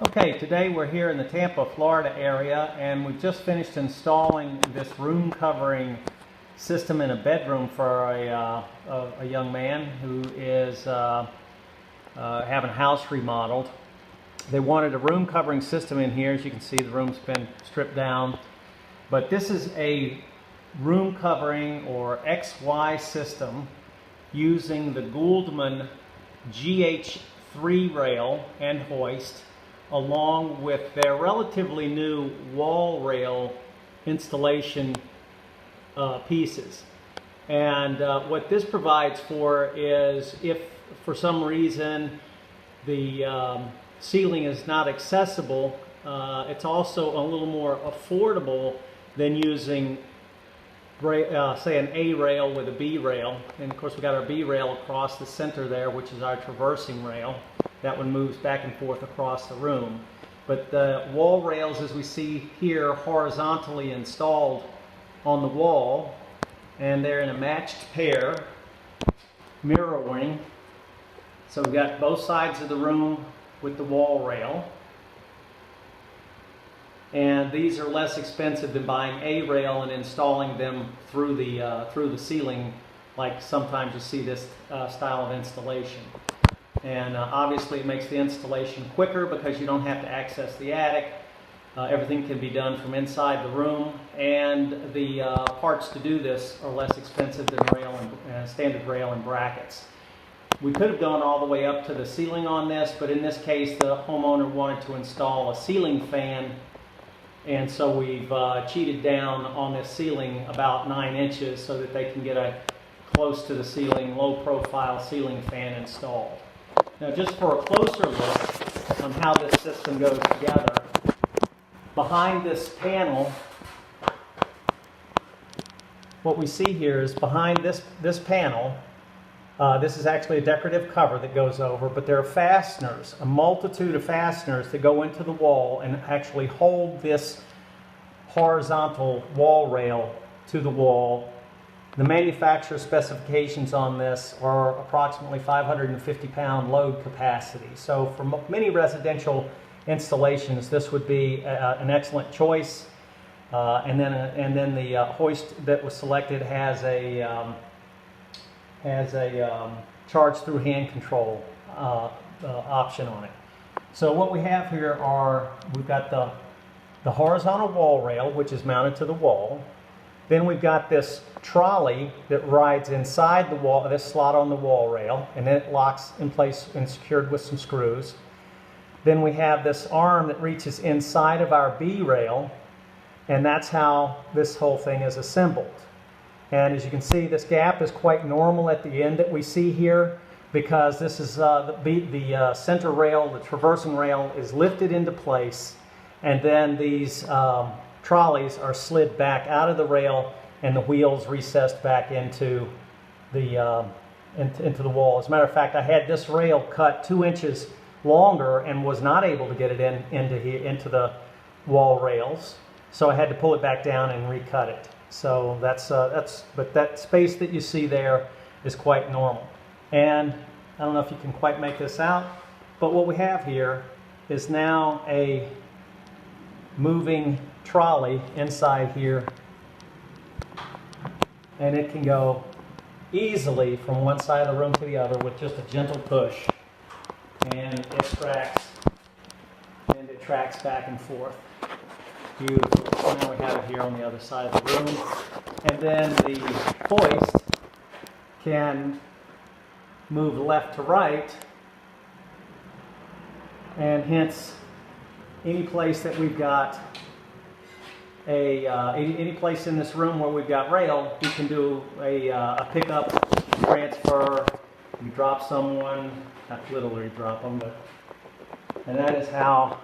Okay, today we're here in the Tampa, Florida area, and we've just finished installing this room covering system in a bedroom for a young man who is having a house remodeled. They wanted a room covering system in here. As you can see, the room's been stripped down. But this is a room covering or XY system using the Guldmann GH3 rail and hoist, along with their relatively new wall rail installation pieces. And what this provides for is, if for some reason the ceiling is not accessible, it's also a little more affordable than using say an A rail with a B rail. And of course we got our B rail across the center there, which is our traversing rail. That one moves back and forth across the room. But the wall rails, as we see here, horizontally installed on the wall, and they're in a matched pair, mirroring. So we've got both sides of the room with the wall rail. And these are less expensive than buying A rail and installing them through the ceiling, like sometimes you see this style of installation. And obviously it makes the installation quicker because you don't have to access the attic. Everything can be done from inside the room, and the parts to do this are less expensive than standard rail and brackets. We could have gone all the way up to the ceiling on this, but in this case the homeowner wanted to install a ceiling fan, and so we've cheated down on this ceiling about 9 inches so that they can get a close to the ceiling, low profile ceiling fan installed. Now, just for a closer look on how this system goes together, behind this panel, what we see here is behind this panel, this is actually a decorative cover that goes over, but there are fasteners, a multitude of fasteners that go into the wall and actually hold this horizontal wall rail to the wall. The manufacturer specifications on this are approximately 550-pound load capacity. So for many residential installations, this would be an excellent choice. And then the hoist that was selected has a charge through hand control option on it. So what we have here we've got the horizontal wall rail, which is mounted to the wall. Then we've got this trolley that rides inside the wall, this slot on the wall rail, and then it locks in place and secured with some screws. Then we have this arm that reaches inside of our B rail, and that's how this whole thing is assembled. And as you can see, this gap is quite normal at the end that we see here, because this is the center rail, the traversing rail is lifted into place, and then these trolleys are slid back out of the rail and the wheels recessed back into the wall. As a matter of fact, I had this rail cut 2 inches longer and was not able to get it into the wall rails, so I had to pull it back down and recut it. So but that space that you see there is quite normal. And I don't know if you can quite make this out, but what we have here is now a moving trolley inside here, and it can go easily from one side of the room to the other with just a gentle push, and it tracks back and forth. Beautiful. So now we have it here on the other side of the room, and then the hoist can move left to right, and hence any place that we've got any place in this room where we've got rail, we can do a pickup, transfer, you drop someone, not literally drop them, and that is how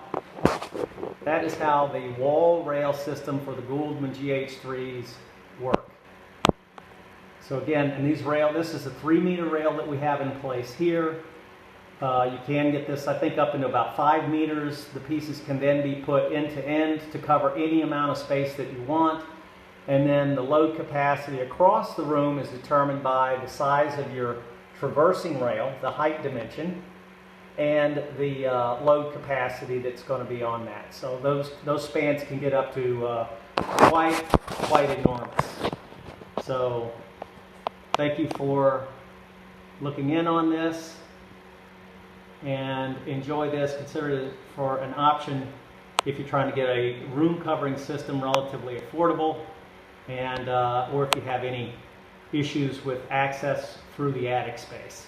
the wall rail system for the Guldmann GH3s work. So again, and this is a 3-meter rail that we have in place here. You can get this, I think, up into about 5 meters. The pieces can then be put end to end to cover any amount of space that you want. And then the load capacity across the room is determined by the size of your traversing rail, the height dimension, and the load capacity that's going to be on that. So those spans can get up to quite enormous. So thank you for looking in on this, and enjoy this. Consider it for an option if you're trying to get a room covering system relatively affordable, and or if you have any issues with access through the attic space.